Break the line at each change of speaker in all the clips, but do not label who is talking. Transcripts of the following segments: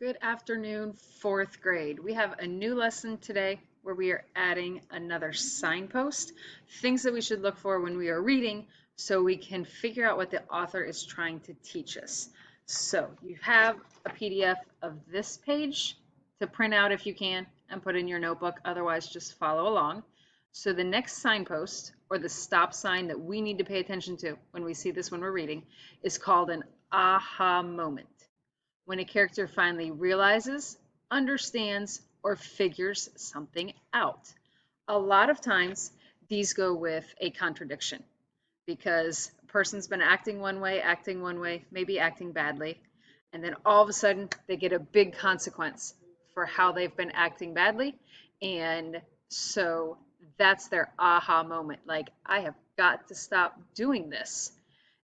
Good afternoon, fourth grade. We have a new lesson today where we are adding another signpost, things that we should look for when we are reading so we can figure out what the author is trying to teach us. So you have a PDF of this page to print out if you can and put in your notebook, otherwise just follow along. So the next signpost, or the stop sign that we need to pay attention to when we see this when we're reading, is called an aha moment. When a character finally realizes, understands, or figures something out. A lot of times, these go with a contradiction because a person's been acting one way, maybe acting badly, and then all of a sudden they get a big consequence for how they've been acting badly. And so that's their aha moment. Like, I have got to stop doing this.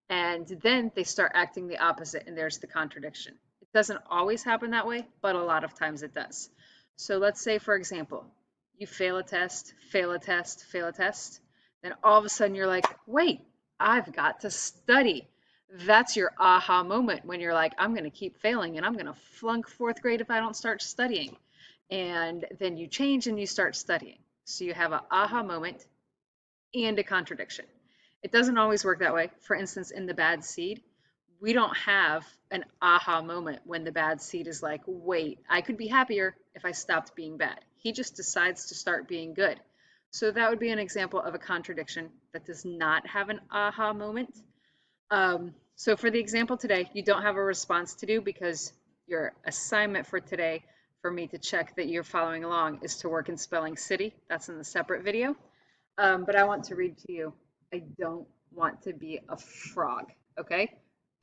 And then they start acting the opposite, and there's the contradiction. It doesn't always happen that way, but a lot of times it does. So let's say, for example, you fail a test, fail a test, fail a test. Then all of a sudden you're like, wait, I've got to study. That's your aha moment when you're like, I'm going to keep failing and I'm going to flunk fourth grade if I don't start studying. And then you change and you start studying. So you have an aha moment and a contradiction. It doesn't always work that way. For instance, in the bad seed, we don't have an aha moment when the bad seed is like, wait, I could be happier if I stopped being bad. He just decides to start being good. So that would be an example of a contradiction that does not have an aha moment. So for the example today, you don't have a response to do because your assignment for today for me to check that you're following along is to work in spelling city. That's in the separate video. But I want to read to you. I don't want to be a frog, okay?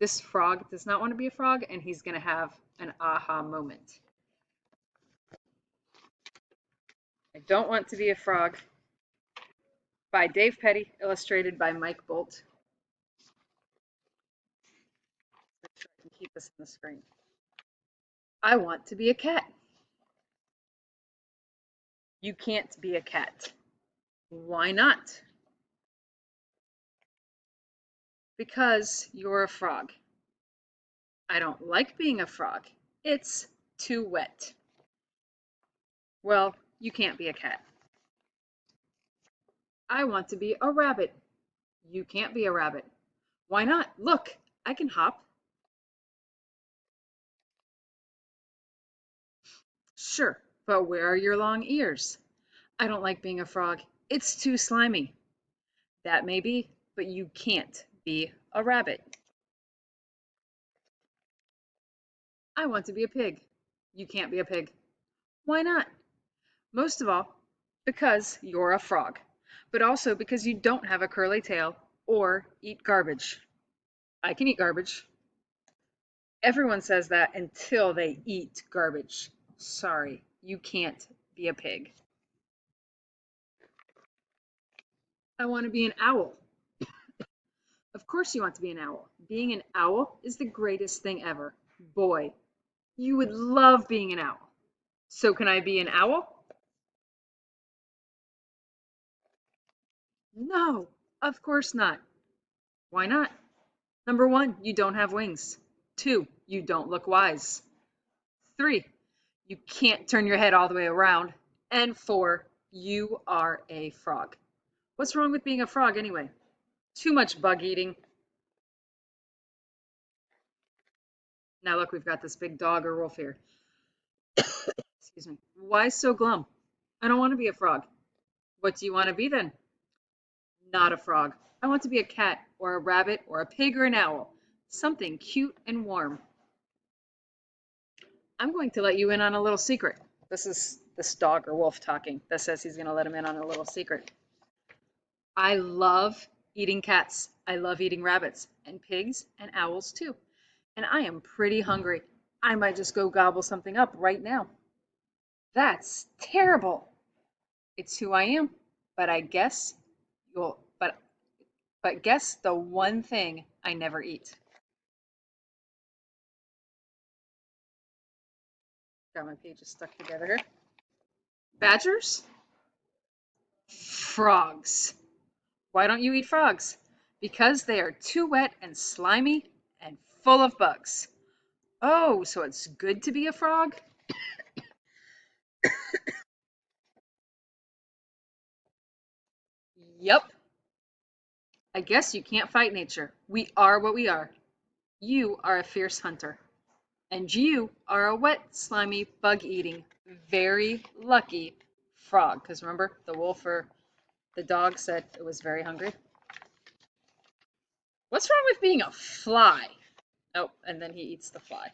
This frog does not want to be a frog, and he's going to have an aha moment. I Don't Want to Be a Frog by Dave Petty, illustrated by Mike Bolt. Make sure I can keep this on the screen. I want to be a cat. You can't be a cat. Why not? Because you're a frog. I don't like being a frog. It's too wet. Well, you can't be a cat. I want to be a rabbit. You can't be a rabbit. Why not? Look, I can hop. Sure, but where are your long ears? I don't like being a frog. It's too slimy. That may be, but you can't be a rabbit. I want to be a pig. You can't be a pig. Why not? Most of all, because you're a frog, but also because you don't have a curly tail or eat garbage. I can eat garbage. Everyone says that until they eat garbage. Sorry, you can't be a pig. I want to be an owl. Of course you want to be an owl. Being an owl is the greatest thing ever. Boy, you would love being an owl. So can I be an owl? No, of course not. Why not? Number one, you don't have wings. Two, you don't look wise. Three, you can't turn your head all the way around. And four, you are a frog. What's wrong with being a frog anyway? Too much bug eating. Now look, we've got this big dog or wolf here. Excuse me. Why so glum? I don't want to be a frog. What do you want to be then? Not a frog. I want to be a cat or a rabbit or a pig or an owl. Something cute and warm. I'm going to let you in on a little secret. This is this dog or wolf talking. That says he's going to let him in on a little secret. I love eating cats. I love eating rabbits and pigs and owls too. And I am pretty hungry. I might just go gobble something up right now. That's terrible. It's who I am. But I guess you'll but guess the one thing I never eat. Got my pages stuck together here. Badgers? Frogs. Why don't you eat frogs? Because they are too wet and slimy and full of bugs. Oh, so it's good to be a frog? Yep. I guess you can't fight nature. We are what we are. You are a fierce hunter. And you are a wet, slimy, bug-eating, very lucky frog. Because remember, the wolf or the dog said it was very hungry. What's wrong with being a fly? Oh, and then he eats the fly.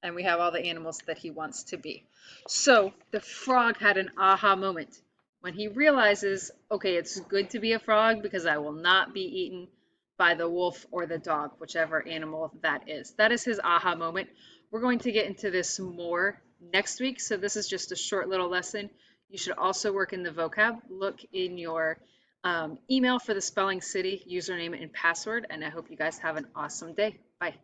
And we have all the animals that he wants to be. So the frog had an aha moment when he realizes, okay, it's good to be a frog because I will not be eaten by the wolf or the dog, whichever animal that is. That is his aha moment. We're going to get into this more next week. So this is just a short little lesson. You should also work in the vocab. Look in your email for the Spelling City username and password. And I hope you guys have an awesome day. Bye.